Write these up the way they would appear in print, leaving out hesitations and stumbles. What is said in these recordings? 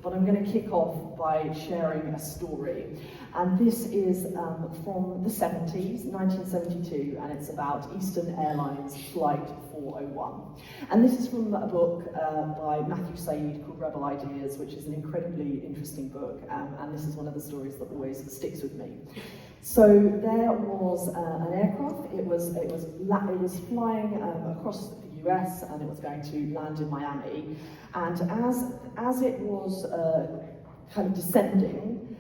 but I'm going to kick off by sharing a story. And this is from the 70s, 1972, and it's about Eastern Airlines Flight 401. And this is from a book by Matthew Said called Rebel Ideas, which is an incredibly interesting book, and this is one of the stories that always sticks with me. So there was an aircraft. It was flying across the US, and it was going to land in Miami. And as it was kind of descending,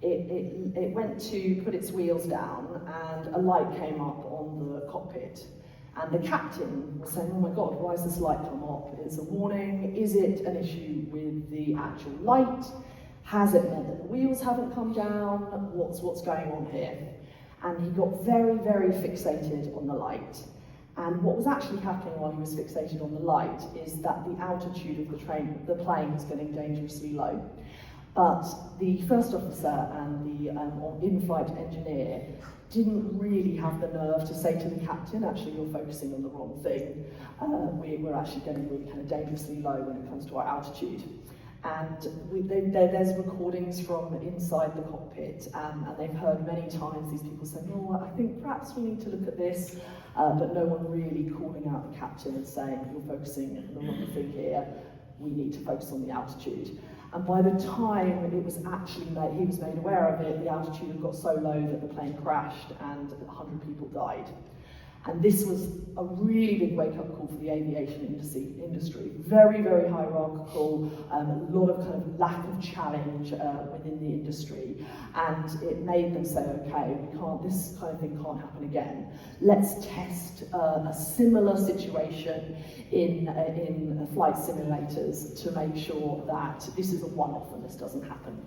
it went to put its wheels down, and a light came up on the cockpit. And the captain was saying, "Oh my God, why has this light come up? It's a warning. Is it an issue with the actual light? Has it meant that the wheels haven't come down? What's going on here?" And he got very, very fixated on the light. And what was actually happening while he was fixated on the light is that the altitude of the plane was getting dangerously low. But the first officer and the in-flight engineer didn't really have the nerve to say to the captain, "Actually, you're focusing on the wrong thing. We're actually getting really kind of dangerously low when it comes to our altitude." And there's recordings from inside the cockpit, and they've heard many times these people saying, "Oh, I think perhaps we need to look at this," but no one really calling out the captain and saying, "You're focusing on the wrong thing here. We need to focus on the altitude." And by the time it was actually he was made aware of it, the altitude had got so low that the plane crashed and 100 people died. And this was a really big wake-up call for the aviation industry. Very, very hierarchical, a lot of kind of lack of challenge within the industry. And it made them say, "Okay, this kind of thing can't happen again. Let's test a similar situation in flight simulators to make sure that this is a one-off and this doesn't happen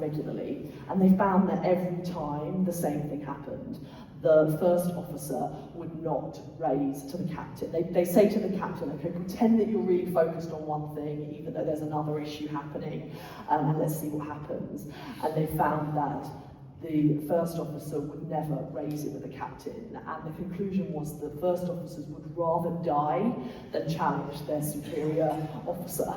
regularly." And they found that every time the same thing happened, the first officer would not raise to the captain. They say to the captain, "Okay, pretend that you're really focused on one thing, even though there's another issue happening, and let's see what happens." And they found that the first officer would never raise it with the captain, and the conclusion was the first officers would rather die than challenge their superior officer.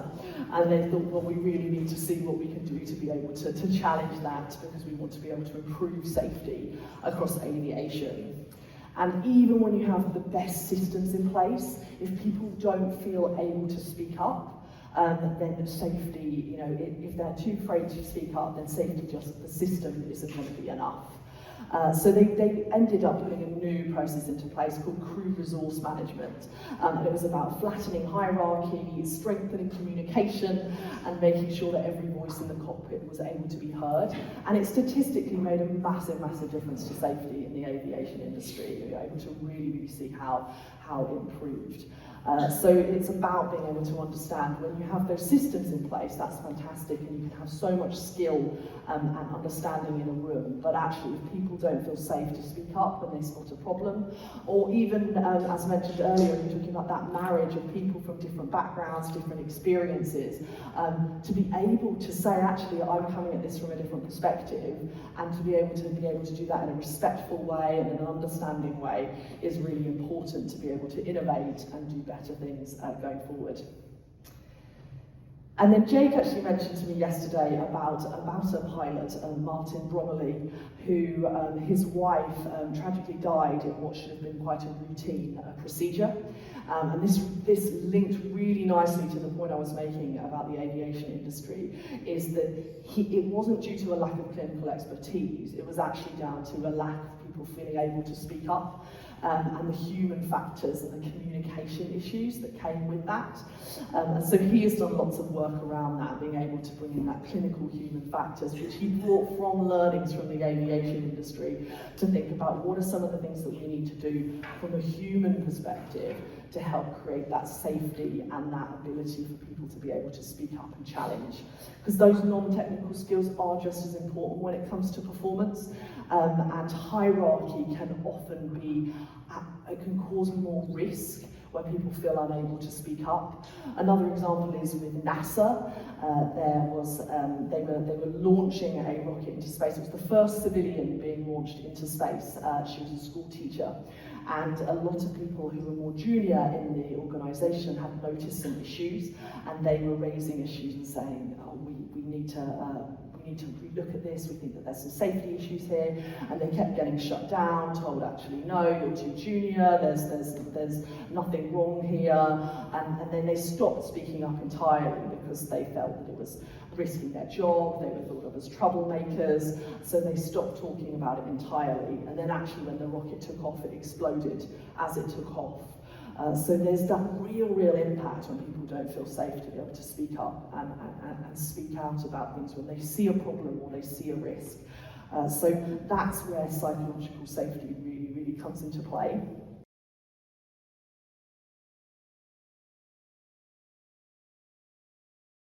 And they thought, well, we really need to see what we can do to be able to challenge that, because we want to be able to improve safety across aviation. And even when you have the best systems in place, if people don't feel able to speak up, then safety, if they're too afraid to speak up, then safety, just the system isn't going to be enough. So they ended up putting a new process into place called crew resource management. And it was about flattening hierarchy, strengthening communication, and making sure that every voice in the cockpit was able to be heard. And it statistically made a massive, massive difference to safety in the aviation industry. You're able to really, really see how it improved. So it's about being able to understand when you have those systems in place, that's fantastic, and you can have so much skill and understanding in a room, but actually if people don't feel safe to speak up when they spot a problem, or even as mentioned earlier, you're talking about that marriage of people from different backgrounds, different experiences, to be able to say, actually, I'm coming at this from a different perspective, and to be able to do that in a respectful way and in an understanding way is really important to be able to innovate and do better things going forward. And then Jake actually mentioned to me yesterday about a pilot, Martin Bromley, who his wife tragically died in what should have been quite a routine procedure. And this linked really nicely to the point I was making about the aviation industry, is that it wasn't due to a lack of clinical expertise, it was actually down to a lack of people feeling able to speak up, and the human factors and the communication issues that came with that. And so he has done lots of work around that, being able to bring in that clinical human factors, which he brought from learnings from the aviation industry to think about what are some of the things that we need to do from a human perspective to help create that safety and that ability for people to be able to speak up and challenge. Because those non-technical skills are just as important when it comes to performance, and hierarchy can often be, it can cause more risk when people feel unable to speak up. Another example is with NASA. They were launching a rocket into space. It was the first civilian being launched into space. She was a school teacher. And a lot of people who were more junior in the organisation had noticed some issues, and they were raising issues and saying, oh, we need to relook at this, we think that there's some safety issues here, and they kept getting shut down, told actually no, you're too junior, there's nothing wrong here, and then they stopped speaking up entirely because they felt that it was risking their job, they were thought of as troublemakers, so they stopped talking about it entirely, and then actually when the rocket took off, it exploded as it took off. So there's that real impact when people don't feel safe to be able to speak up and speak out about things when they see a problem or they see a risk. So that's where psychological safety really comes into play.